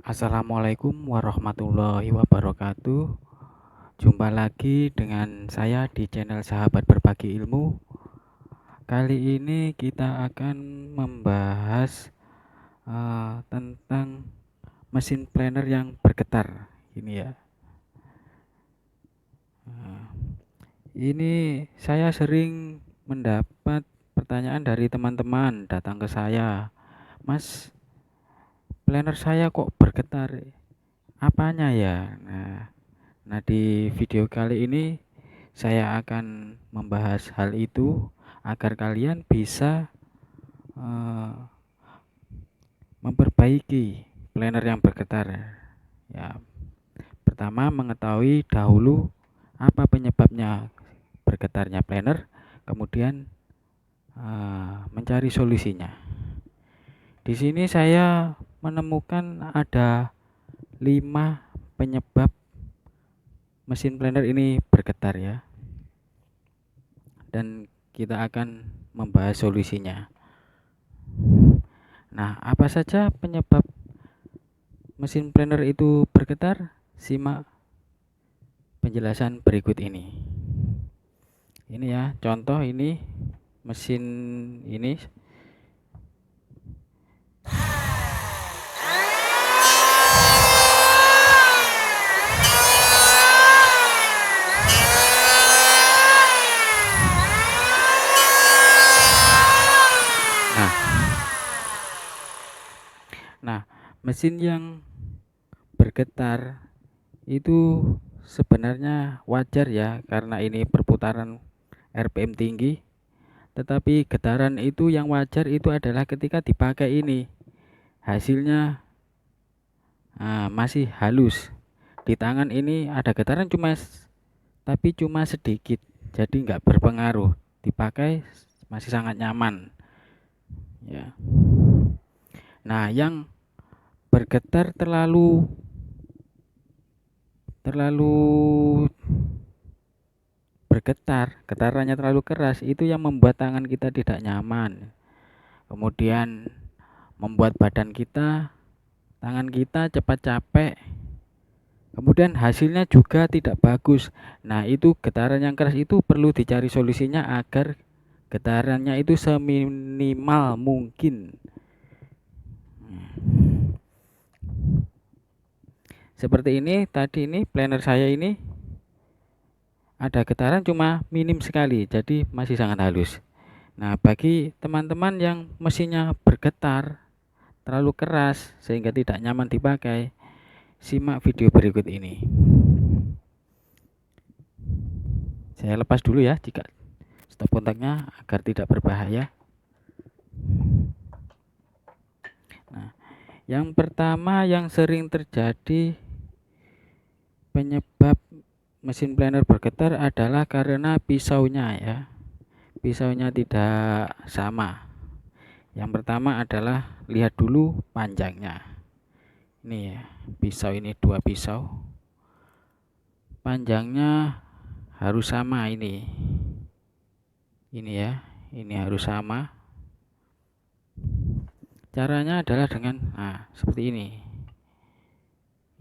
Assalamualaikum warahmatullahi wabarakatuh. Jumpa lagi dengan saya di channel Sahabat Berbagi Ilmu. Kali ini kita akan membahas tentang mesin planner yang bergetar. Ini ya. Ini saya sering mendapat pertanyaan dari teman-teman datang ke saya. Mas, planner saya kok bergetar? Apanya ya? Nah, di video kali ini saya akan membahas hal itu agar kalian bisa eh, memperbaiki planner yang bergetar. Ya, pertama mengetahui dahulu apa penyebabnya bergetarnya planner, kemudian mencari solusinya. Di sini saya menemukan ada 5 penyebab mesin planner ini bergetar ya. Dan kita akan membahas solusinya. Nah, apa saja penyebab mesin planner itu bergetar? Simak penjelasan berikut ini. Ini ya, contoh ini mesin ini. Nah, mesin yang bergetar itu sebenarnya wajar ya, karena ini perputaran RPM tinggi. Tetapi getaran itu yang wajar itu adalah ketika dipakai ini hasilnya masih halus. Di tangan ini ada getaran tapi cuma sedikit, jadi nggak berpengaruh, dipakai masih sangat nyaman ya. Nah, yang bergetar terlalu bergetar, getarannya terlalu keras, itu yang membuat tangan kita tidak nyaman, kemudian membuat tangan kita cepat capek, kemudian hasilnya juga tidak bagus. Nah, itu getaran yang keras itu perlu dicari solusinya agar getarannya itu seminimal mungkin. Seperti ini tadi, ini planner saya ini ada getaran cuma minim sekali, jadi masih sangat halus. Nah, bagi teman-teman yang mesinnya bergetar terlalu keras sehingga tidak nyaman dipakai, simak video berikut ini. Saya lepas dulu ya jika stop kontaknya agar tidak berbahaya. Nah, yang pertama yang sering terjadi penyebab mesin planner bergetar adalah karena pisaunya ya. Pisaunya tidak sama. Yang pertama adalah lihat dulu panjangnya. Ini ya, pisau ini 2 pisau. Panjangnya harus sama ini. Ini ya, ini harus sama. Caranya adalah dengan seperti ini.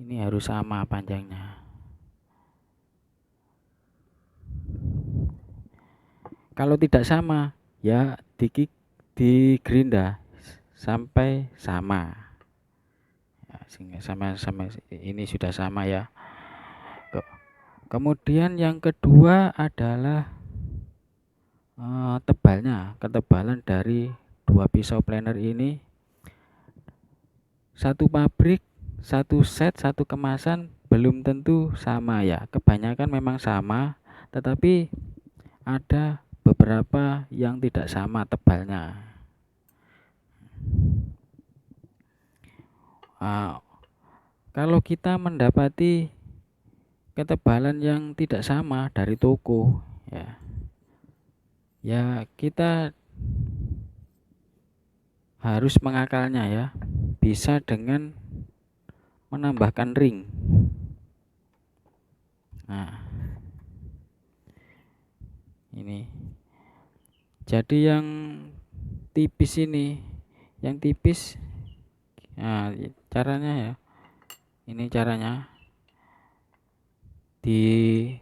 Ini harus sama panjangnya. Kalau tidak sama, ya digerinda sampai sama. Ya, sehingga sama ini sudah sama ya. Kemudian yang kedua adalah ketebalan dari 2 pisau planer ini. Satu pabrik, satu set, satu kemasan belum tentu sama ya. Kebanyakan memang sama, tetapi ada beberapa yang tidak sama tebalnya. Kalau kita mendapati ketebalan yang tidak sama dari toko ya kita harus mengakalnya ya, bisa dengan menambahkan ring. Nah, ini jadi yang tipis ini, caranya ya Ini caranya,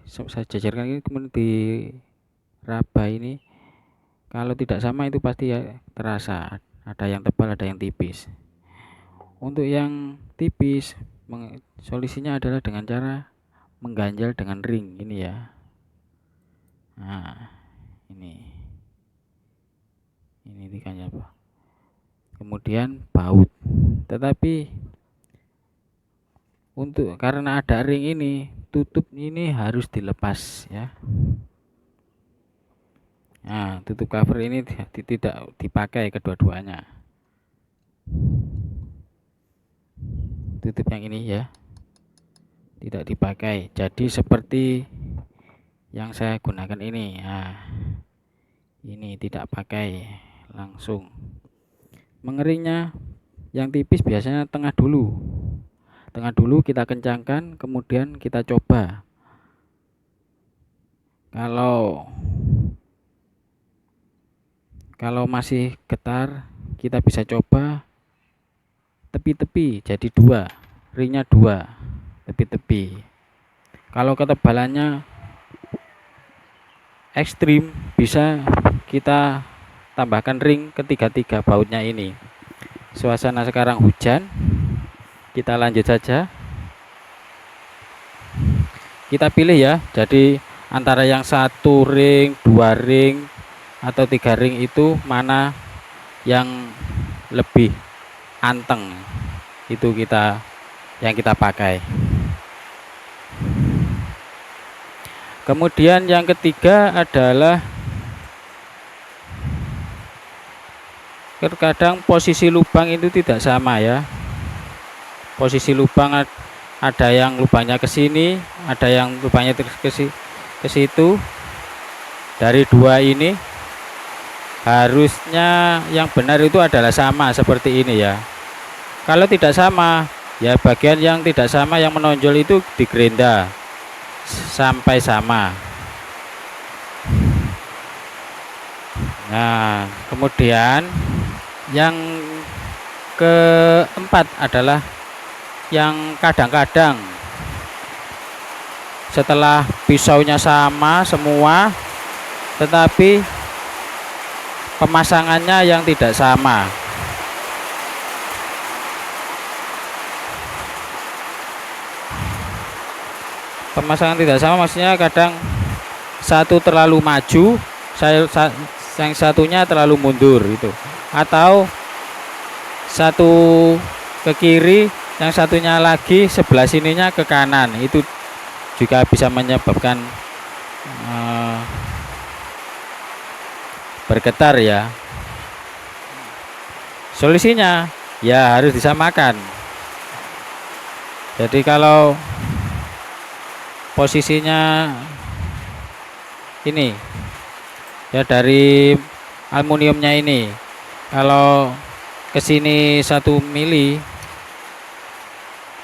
saya jajarkan ini, kemudian diraba ini. Kalau tidak sama itu pasti ya terasa, ada yang tebal ada yang tipis. Untuk yang tipis solusinya adalah dengan cara mengganjal dengan ring ini ya. Nah, ini diganjal, kemudian baut. Tetapi karena ada ring ini, tutup ini harus dilepas ya. Nah, tutup cover ini tidak dipakai kedua-duanya. Tutup yang ini ya, tidak dipakai. Jadi seperti yang saya gunakan ini. Nah, ini tidak pakai langsung. Mengeringnya yang tipis biasanya tengah dulu. Tengah dulu kita kencangkan, kemudian kita coba. Kalau masih getar, kita bisa coba tepi-tepi jadi 2, ringnya 2 tepi-tepi. Kalau ketebalannya ekstrim, bisa kita tambahkan ring ketiga-tiga bautnya ini. Suasana sekarang hujan, kita lanjut saja. Kita pilih ya, jadi antara yang 1 ring, 2 ring atau 3 ring itu mana yang lebih anteng, itu yang kita pakai. Kemudian yang ketiga adalah terkadang posisi lubang itu tidak sama ya. Posisi lubang ada yang lubangnya ke sini, ada yang lubangnya ke situ. Dari 2 ini harusnya yang benar itu adalah sama seperti ini ya. Kalau tidak sama, ya bagian yang tidak sama yang menonjol itu digerinda sampai sama. Nah, kemudian yang keempat adalah yang kadang-kadang setelah pisaunya sama semua, tetapi pemasangannya yang tidak sama. Pemasangan tidak sama maksudnya kadang satu terlalu maju, yang satunya terlalu mundur itu, atau satu ke kiri, yang satunya lagi sebelah sininya ke kanan. Itu juga bisa menyebabkan bergetar ya. Solusinya ya harus disamakan. Jadi kalau posisinya ini ya, dari aluminiumnya ini, kalau ke sini 1 mili,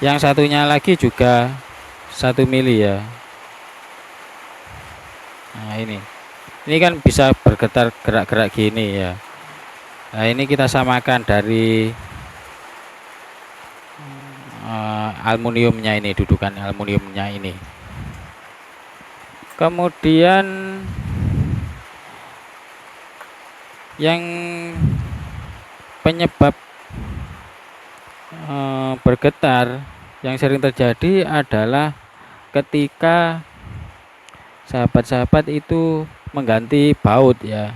yang satunya lagi juga 1 mili ya. Nah, ini kan bisa bergetar gerak-gerak gini ya. Nah, ini kita samakan dari aluminiumnya ini, dudukan aluminiumnya ini. Kemudian yang penyebab bergetar yang sering terjadi adalah ketika sahabat-sahabat itu mengganti baut ya,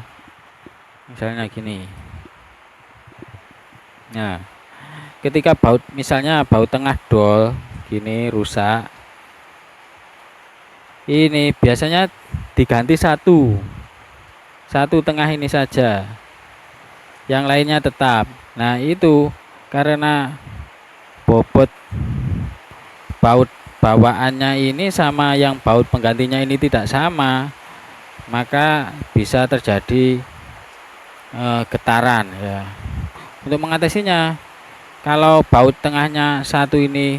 misalnya gini. Nah, ketika misalnya baut tengah dol gini rusak, ini biasanya diganti satu tengah ini saja, yang lainnya tetap. Nah, itu karena bobot baut bawaannya ini sama yang baut penggantinya ini tidak sama, maka bisa terjadi getaran ya. Untuk mengatasinya, kalau baut tengahnya satu ini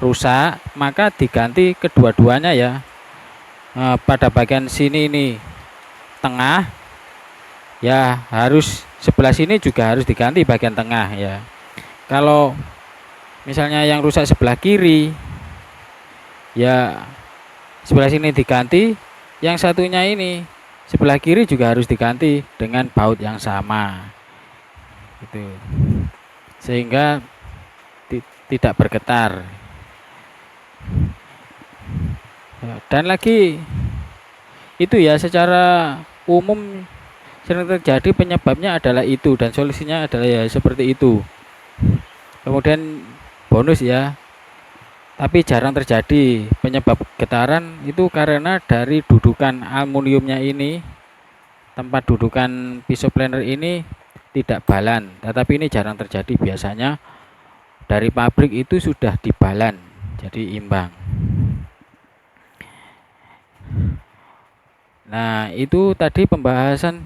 rusak, maka diganti kedua-duanya ya. Pada bagian sini ini tengah ya, harus sebelah sini juga harus diganti bagian tengah ya. Kalau misalnya yang rusak sebelah kiri, ya sebelah sini diganti, yang satunya ini sebelah kiri juga harus diganti dengan baut yang sama gitu, sehingga tidak bergetar. Dan lagi itu ya, secara umum sering terjadi, penyebabnya adalah itu dan solusinya adalah ya seperti itu. Kemudian bonus ya, tapi jarang terjadi penyebab getaran itu karena dari dudukan aluminiumnya ini, tempat dudukan pisau planer ini tidak balan, tetapi ini jarang terjadi. Biasanya dari pabrik itu sudah dibalan jadi imbang. Nah, itu tadi pembahasan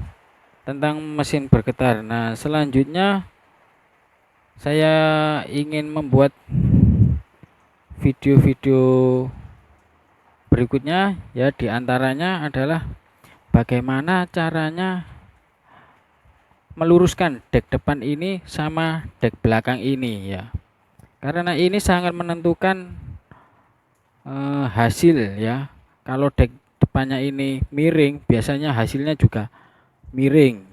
tentang mesin bergetar. Nah, selanjutnya saya ingin membuat video-video berikutnya ya, diantaranya adalah bagaimana caranya meluruskan dek depan ini sama dek belakang ini ya, karena ini sangat menentukan hasil ya. Kalau dek depannya ini miring, biasanya hasilnya juga miring.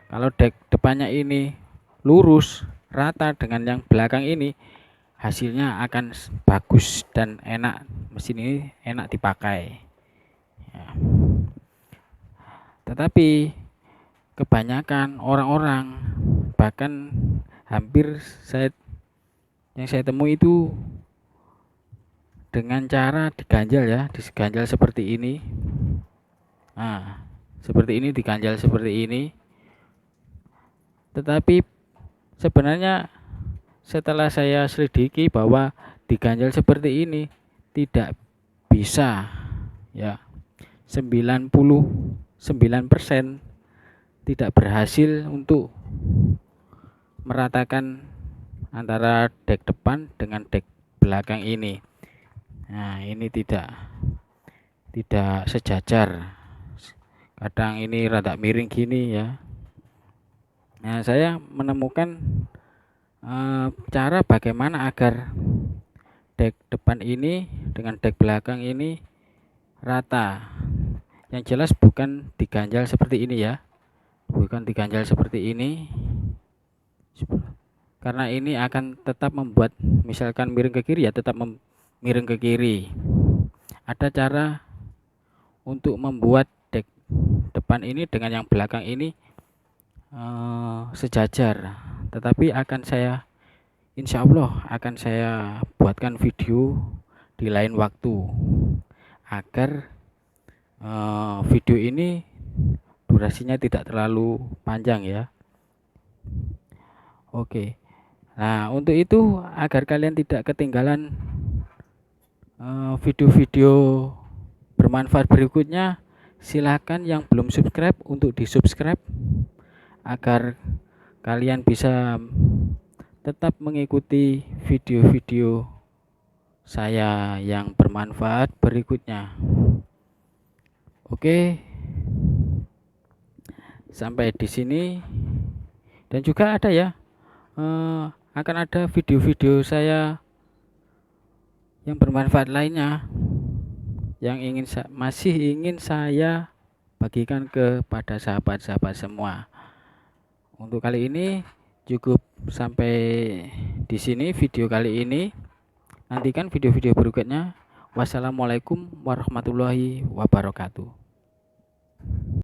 Kalau dek depannya ini lurus rata dengan yang belakang ini, hasilnya akan bagus dan enak, mesin ini enak dipakai ya. Tetapi kebanyakan orang-orang, bahkan hampir yang saya temui itu dengan cara diganjal ya, diganjal seperti ini. Nah, seperti ini, diganjal seperti ini. Tetapi sebenarnya setelah saya selidiki bahwa diganjal seperti ini tidak bisa ya, 99% tidak berhasil untuk meratakan antara dek depan dengan dek belakang ini. Nah, ini tidak sejajar, kadang ini rada miring gini ya. Nah, saya menemukan cara bagaimana agar dek depan ini dengan dek belakang ini rata. Yang jelas bukan diganjal seperti ini ya, bukan diganjal seperti ini, karena ini akan tetap membuat, misalkan miring ke kiri ya tetap miring ke kiri. Ada cara untuk membuat dek depan ini dengan yang belakang ini sejajar, tetapi insya Allah akan saya buatkan video di lain waktu agar video ini durasinya tidak terlalu panjang ya. Oke, nah untuk itu, agar kalian tidak ketinggalan video-video bermanfaat berikutnya, silakan yang belum subscribe untuk di subscribe agar kalian bisa tetap mengikuti video-video saya yang bermanfaat berikutnya. Oke, sampai di sini. Dan juga ada ya, akan ada video-video saya yang bermanfaat lainnya yang masih ingin saya bagikan kepada sahabat-sahabat semua. Untuk kali ini cukup sampai di sini video kali ini. Nantikan video-video berikutnya. Wassalamualaikum warahmatullahi wabarakatuh.